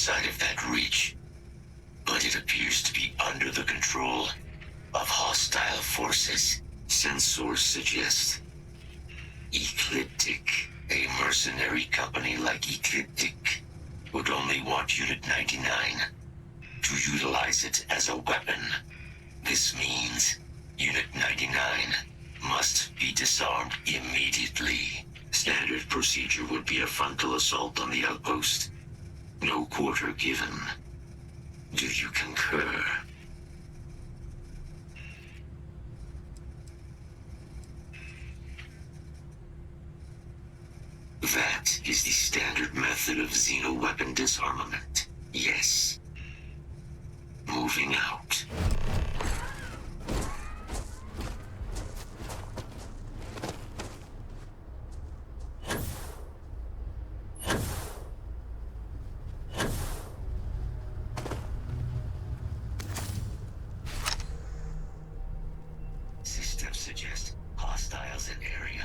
outside of that reach, but it appears to be under the control of hostile forces. Sensors suggest Ecliptic, a mercenary company like Ecliptic, would only want Unit 99 to utilize it as a weapon. This means Unit 99 must be disarmed immediately. Standard procedure would be a frontal assault on the outpost. No quarter given. Do you concur? That is the standard method of xeno-weapon disarmament. Yes. Moving out. Systems suggest hostiles in area.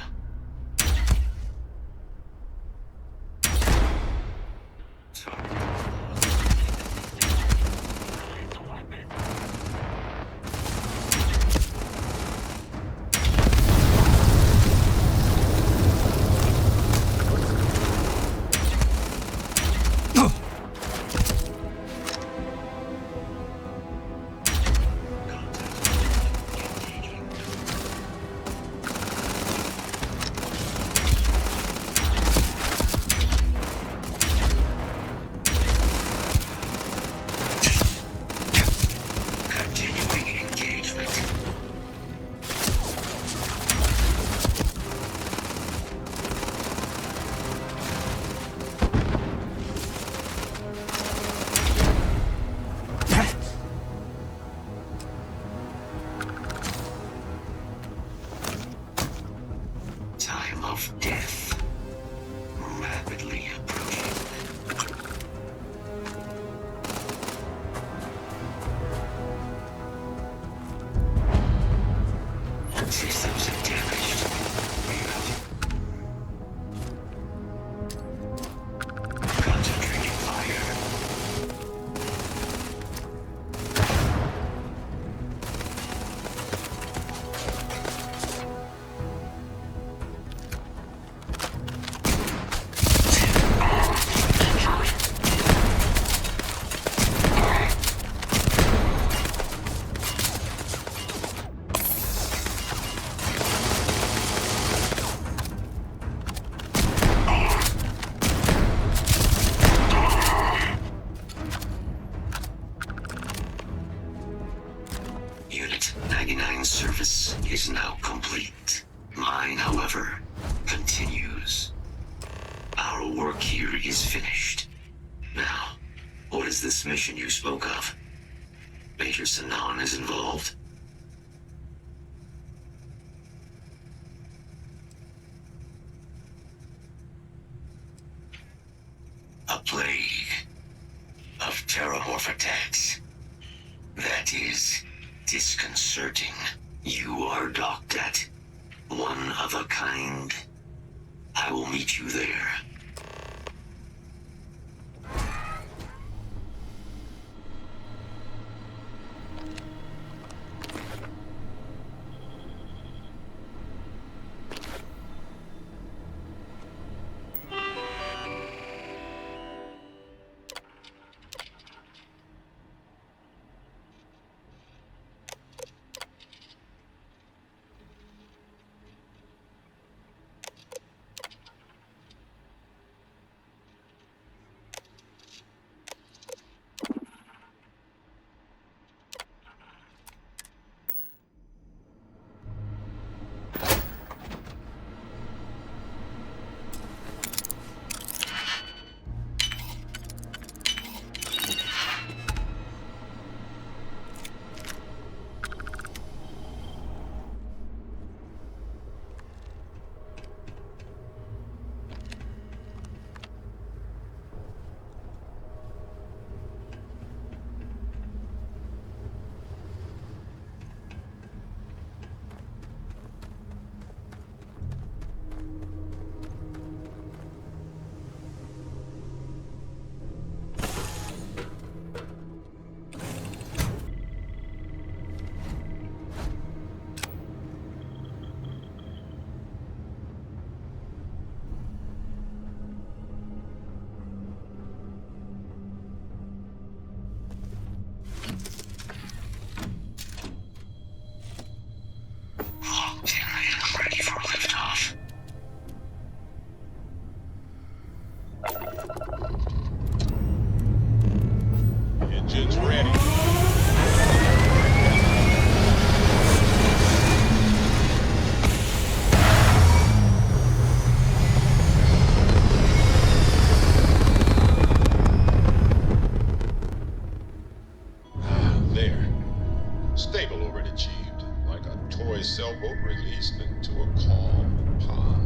Of death rapidly approaching. Systems are damaged. Concentrating fire. Unit 99's service is now complete. Mine, however, continues. Our work here is finished. Now, what is this mission you spoke of? Major Sanan is involved? A plague of terramorph attacks. That is disconcerting. You are docked at one of a kind. I will meet you there. Engines ready. There. Stable orbit achieved, like a toy sailboat released into a calm pond.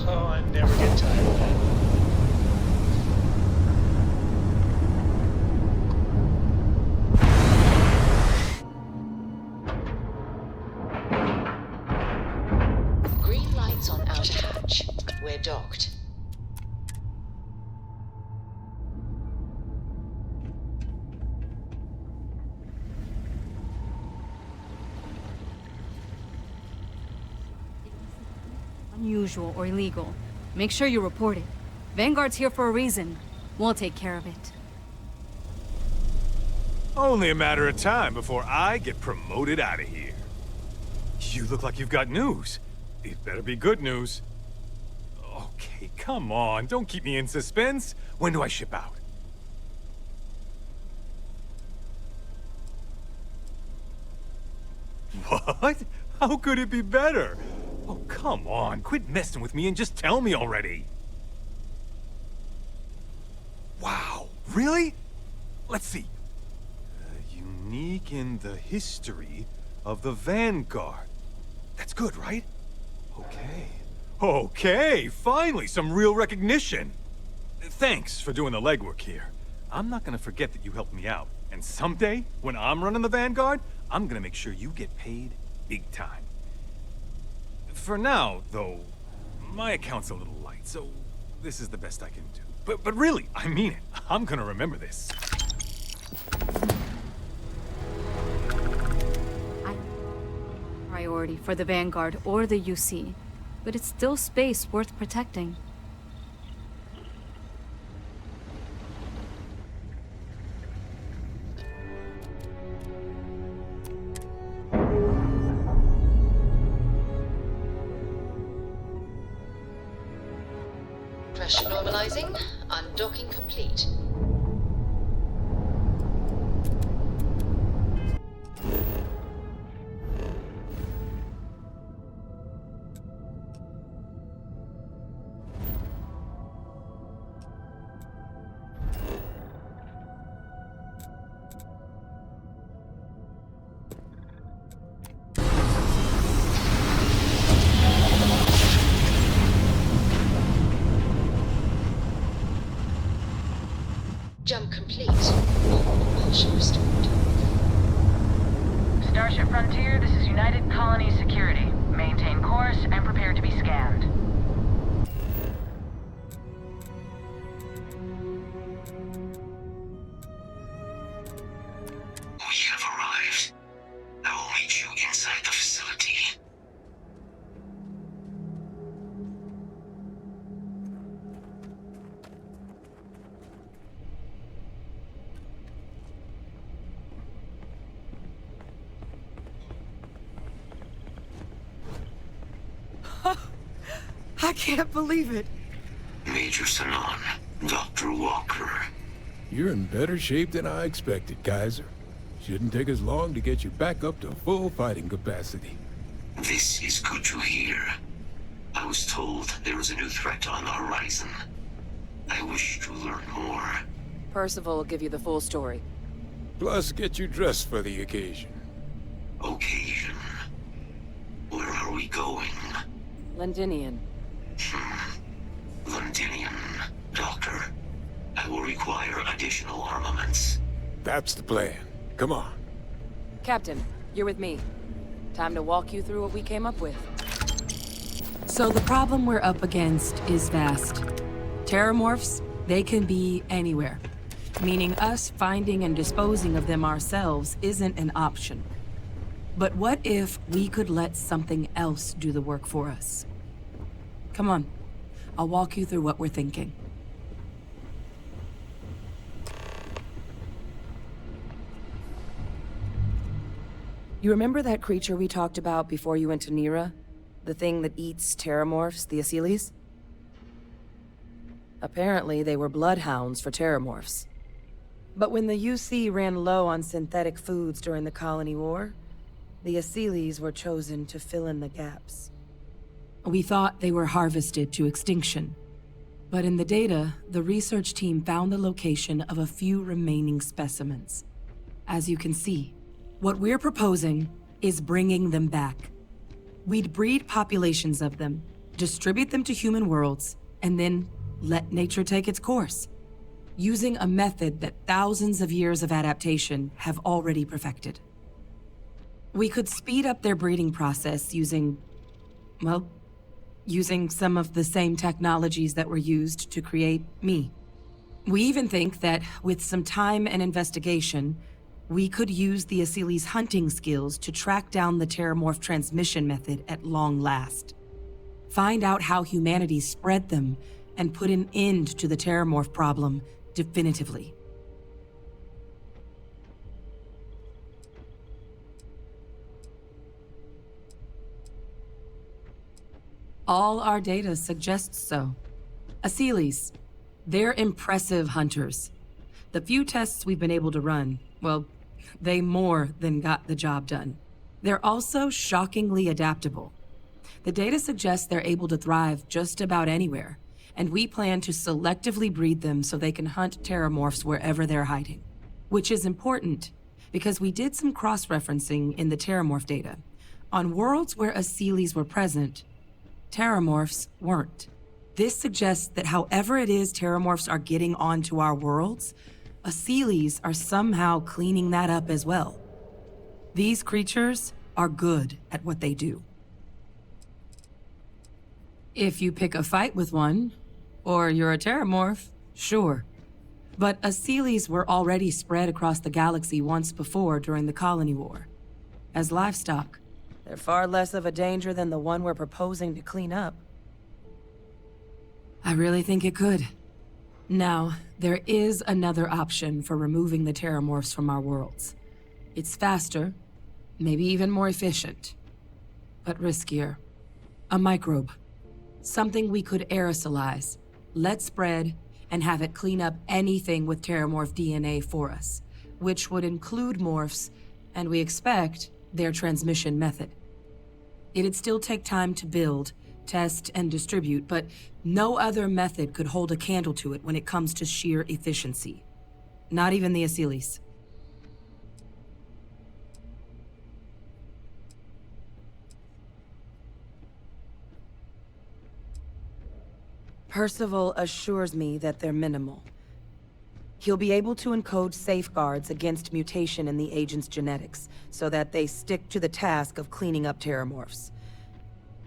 Oh, I never get tired of that. Green lights on outer hatch. We're docked. Unusual or illegal. Make sure you report it. Vanguard's here for a reason. We'll take care of it. Only a matter of time before I get promoted out of here. You look like you've got news. It better be good news. Okay, come on. Don't keep me in suspense. When do I ship out? What? How could it be better? Oh, come on. Quit messing with me and just tell me already. Wow. Really? Let's see. Unique in the history of the Vanguard. That's good, right? Okay. Okay, finally, some real recognition. Thanks for doing the legwork here. I'm not gonna forget that you helped me out. And someday, when I'm running the Vanguard, I'm gonna make sure you get paid big time. For now, though, my account's a little light, so this is the best I can do. But really, I mean it. I'm gonna remember this. Priority for the Vanguard or the UC, but it's still space worth protecting. Pressure normalizing. Undocking complete. Jump complete. Propulsion restored. Starship Frontier, this is United Colony Security. Maintain course and prepare to be scanned. We have arrived. I will meet you inside the facility. I can't believe it. Major Sanan, Dr. Walker. You're in better shape than I expected, Kaiser. Shouldn't take us long to get you back up to full fighting capacity. This is good to hear. I was told there was a new threat on the horizon. I wish to learn more. Percival will give you the full story. Plus, get you dressed for the occasion. Occasion. Where are we going? Londinian. Londinian, Doctor. I will require additional armaments. That's the plan. Come on. Captain, you're with me. Time to walk you through what we came up with. So the problem we're up against is vast. Terramorphs, they can be anywhere. Meaning us finding and disposing of them ourselves isn't an option. But what if we could let something else do the work for us? Come on, I'll walk you through what we're thinking. You remember that creature we talked about before you went to Nira? The thing that eats terramorphs, the Asylees? Apparently, they were bloodhounds for terramorphs. But when the UC ran low on synthetic foods during the Colony War, the Asylees were chosen to fill in the gaps. We thought they were harvested to extinction. But in the data, the research team found the location of a few remaining specimens. As you can see, what we're proposing is bringing them back. We'd breed populations of them, distribute them to human worlds, and then let nature take its course, using a method that thousands of years of adaptation have already perfected. We could speed up their breeding process using some of the same technologies that were used to create me. We even think that with some time and investigation, we could use the Asylees' hunting skills to track down the Terramorph transmission method at long last. Find out how humanity spread them and put an end to the Terramorph problem definitively. All our data suggests so. Asylees, they're impressive hunters. The few tests we've been able to run, well, they more than got the job done. They're also shockingly adaptable. The data suggests they're able to thrive just about anywhere, and we plan to selectively breed them so they can hunt terramorphs wherever they're hiding. Which is important, because we did some cross-referencing in the terramorph data. On worlds where Asylees were present, terramorphs weren't. This suggests that however it is terramorphs are getting onto our worlds, Asylees are somehow cleaning that up as well. These creatures are good at what they do. If you pick a fight with one, or you're a terramorph, sure. But Asylees were already spread across the galaxy once before during the Colony War. As livestock, they're far less of a danger than the one we're proposing to clean up. I really think it could. Now, there is another option for removing the terramorphs from our worlds. It's faster, maybe even more efficient, but riskier. A microbe. Something we could aerosolize, let spread, and have it clean up anything with terramorph DNA for us, which would include morphs, and we expect their transmission method. It'd still take time to build, test, and distribute, but no other method could hold a candle to it when it comes to sheer efficiency. Not even the Asylees. Percival assures me that they're minimal. He'll be able to encode safeguards against mutation in the agent's genetics, so that they stick to the task of cleaning up terramorphs.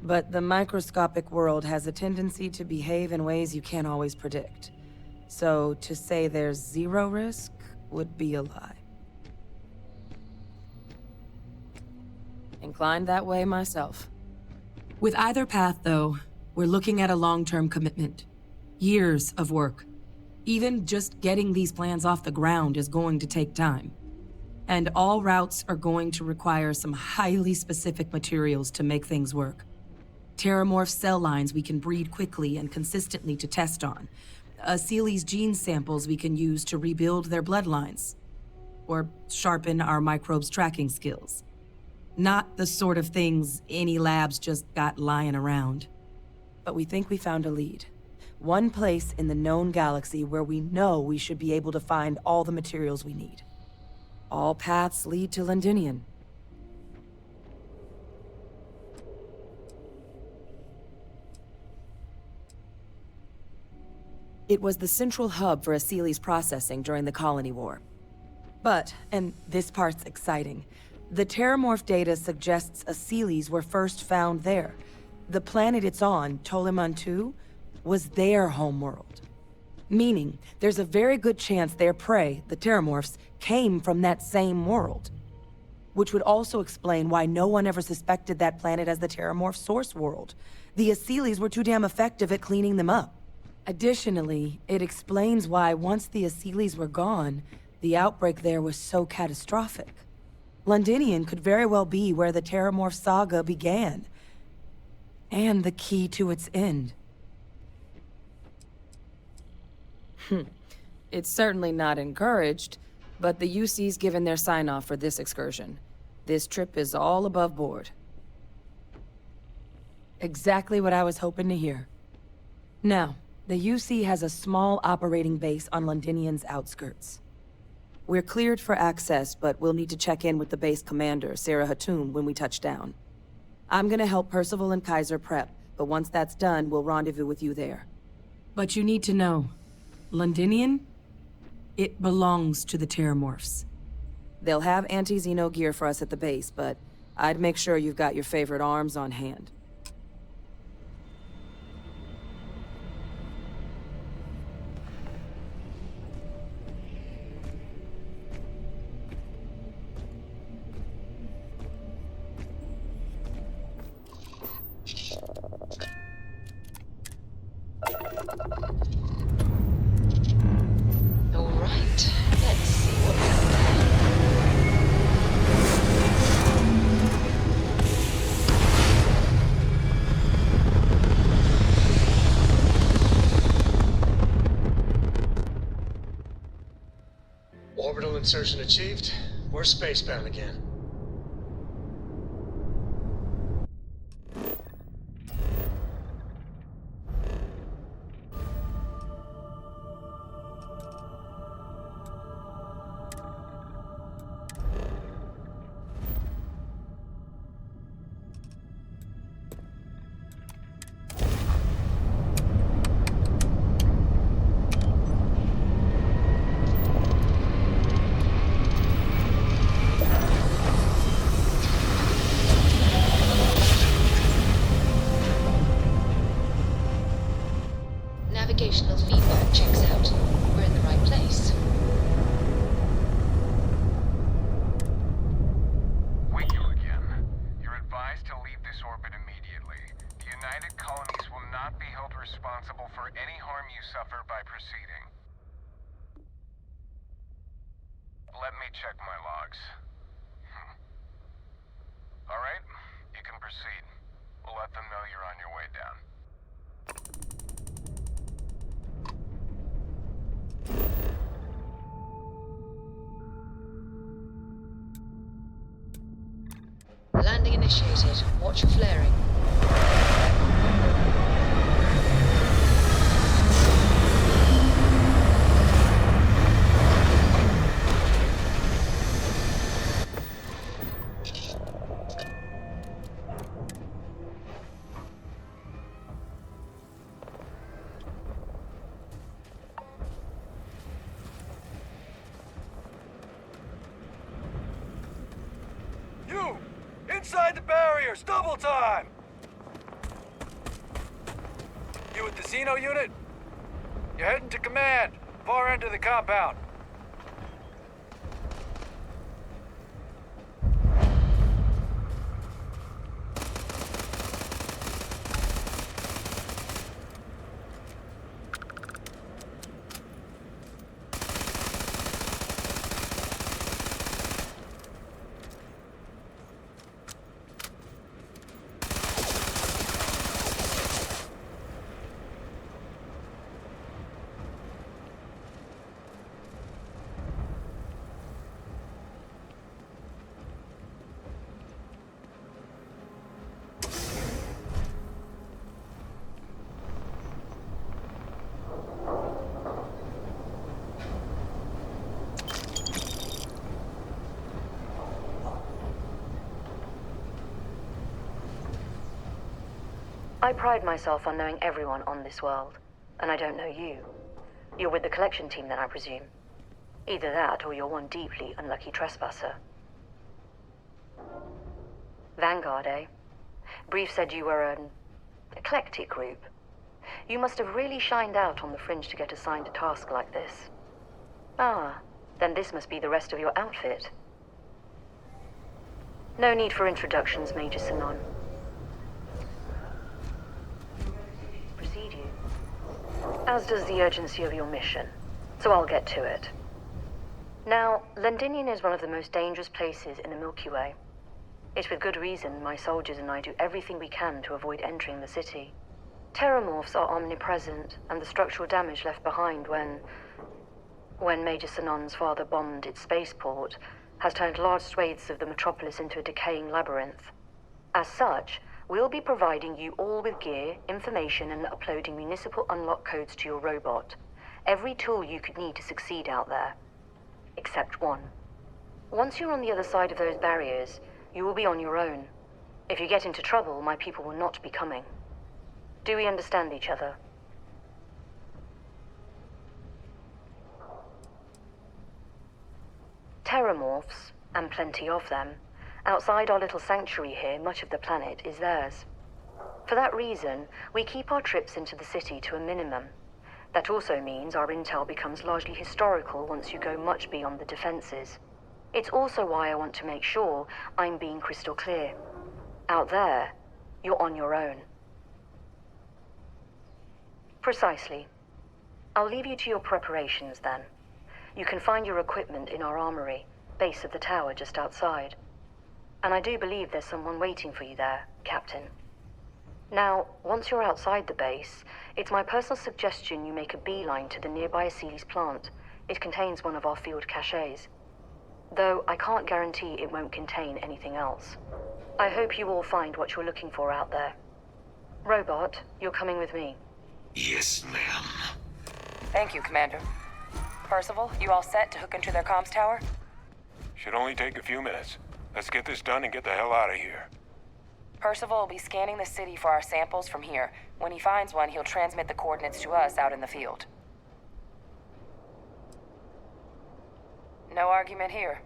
But the microscopic world has a tendency to behave in ways you can't always predict. So to say there's zero risk would be a lie. Inclined that way myself. With either path, though, we're looking at a long-term commitment. Years of work. Even just getting these plans off the ground is going to take time. And all routes are going to require some highly specific materials to make things work. Terramorph cell lines we can breed quickly and consistently to test on. Sealy's gene samples we can use to rebuild their bloodlines. Or sharpen our microbes tracking skills. Not the sort of things any labs just got lying around. But we think we found a lead. One place in the known galaxy where we know we should be able to find all the materials we need. All paths lead to Londinian. It was the central hub for Sealy's processing during the Colony War. But, and this part's exciting, the Terramorph data suggests Sealy's were first found there. The planet it's on, Toliman 2, was their homeworld. Meaning, there's a very good chance their prey, the Terramorphs, came from that same world. Which would also explain why no one ever suspected that planet as the Terramorph source world. The Sealy's were too damn effective at cleaning them up. Additionally, it explains why once the Sealy's were gone, the outbreak there was so catastrophic. Londinian could very well be where the Terramorph saga began. And the key to its end. It's certainly not encouraged, but the UC's given their sign-off for this excursion. This trip is all above board. Exactly what I was hoping to hear. Now, the UC has a small operating base on Londinian's outskirts. We're cleared for access, but we'll need to check in with the base commander, Sarah Hatoum, when we touch down. I'm gonna help Percival and Kaiser prep, but once that's done, we'll rendezvous with you there. But you need to know, Londinian? It belongs to the Terramorphs. They'll have anti-Xeno gear for us at the base, but I'd make sure you've got your favorite arms on hand. All right, let's see what's out there. Orbital insertion achieved. We're spacebound again. Navigational feedback checks out. We're in the right place. Wake you again. You're advised to leave this orbit immediately. The United Colonies will not be held responsible for any harm you suffer by proceeding. Let me check my logs. All right, you can proceed. We'll let them know you're on your way down. Landing initiated. Watch your flaring. You! Inside the barriers! Double time! You with the Xeno unit? You're heading to command. Far end of the compound. I pride myself on knowing everyone on this world, and I don't know you. You're with the collection team then, I presume. Either that, or you're one deeply unlucky trespasser. Vanguard, eh? Brief said you were an eclectic group. You must have really shined out on the fringe to get assigned a task like this. Ah, then this must be the rest of your outfit. No need for introductions, Major Sinon. Precede you. As does the urgency of your mission, so I'll get to it. Now, Londinium is one of the most dangerous places in the Milky Way. It's with good reason my soldiers and I do everything we can to avoid entering the city. Terramorphs are omnipresent, and the structural damage left behind when Major Sinon's father bombed its spaceport has turned large swathes of the metropolis into a decaying labyrinth. As such, we'll be providing you all with gear, information, and uploading municipal unlock codes to your robot. Every tool you could need to succeed out there. Except one. Once you're on the other side of those barriers, you will be on your own. If you get into trouble, my people will not be coming. Do we understand each other? Terramorphs, and plenty of them, outside our little sanctuary here, much of the planet is theirs. For that reason, we keep our trips into the city to a minimum. That also means our intel becomes largely historical once you go much beyond the defenses. It's also why I want to make sure I'm being crystal clear. Out there, you're on your own. Precisely. I'll leave you to your preparations then. You can find your equipment in our armory, base of the tower just outside. And I do believe there's someone waiting for you there, Captain. Now, once you're outside the base, it's my personal suggestion you make a beeline to the nearby Aceles plant. It contains one of our field caches. Though I can't guarantee it won't contain anything else. I hope you all find what you're looking for out there. Robot, you're coming with me. Yes, ma'am. Thank you, Commander. Percival, you all set to hook into their comms tower? Should only take a few minutes. Let's get this done and get the hell out of here. Percival will be scanning the city for our samples from here. When he finds one, he'll transmit the coordinates to us out in the field. No argument here.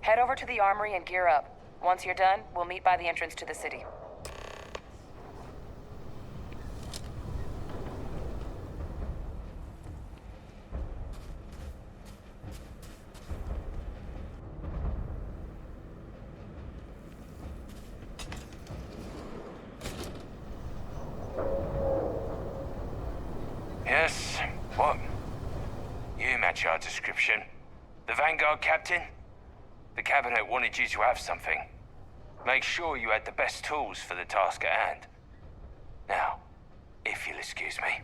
Head over to the armory and gear up. Once you're done, we'll meet by the entrance to the city. Yes, what? You match our description. The Vanguard captain? The cabinet wanted you to have something. Make sure you had the best tools for the task at hand. Now, if you'll excuse me.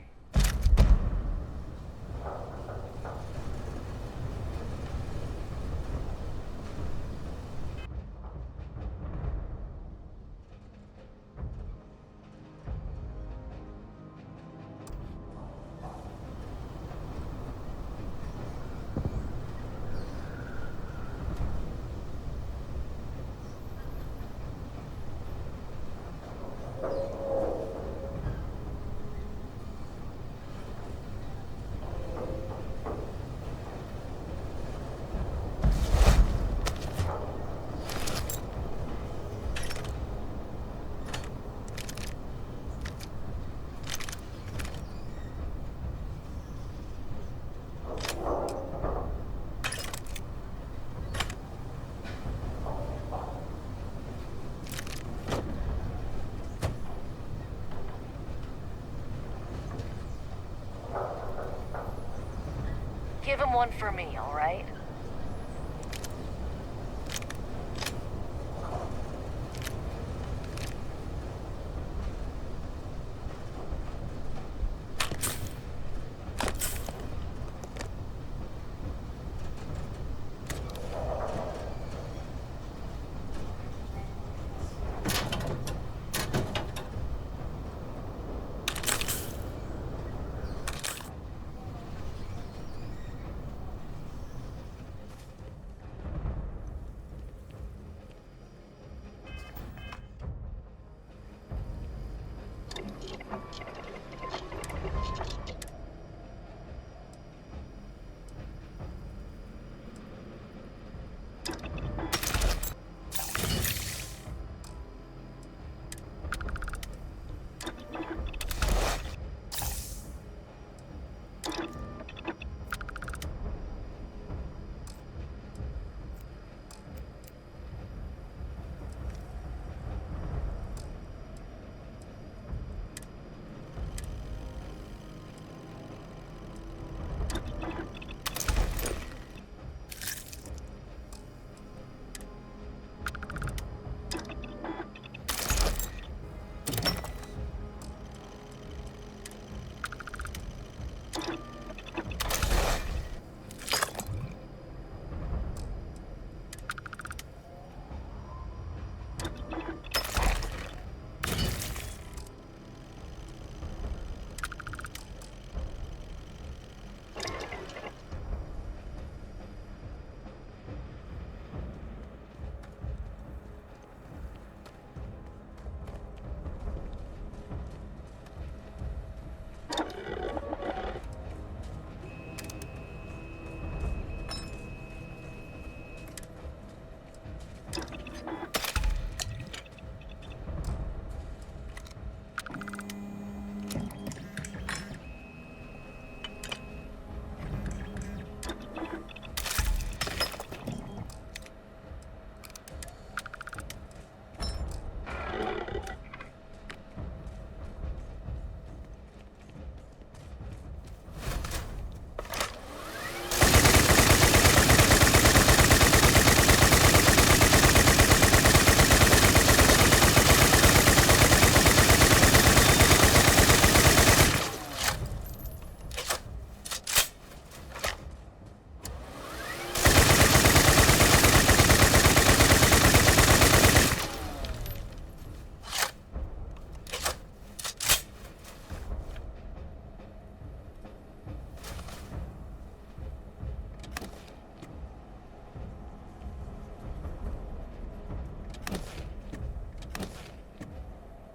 Give him one for me, all right?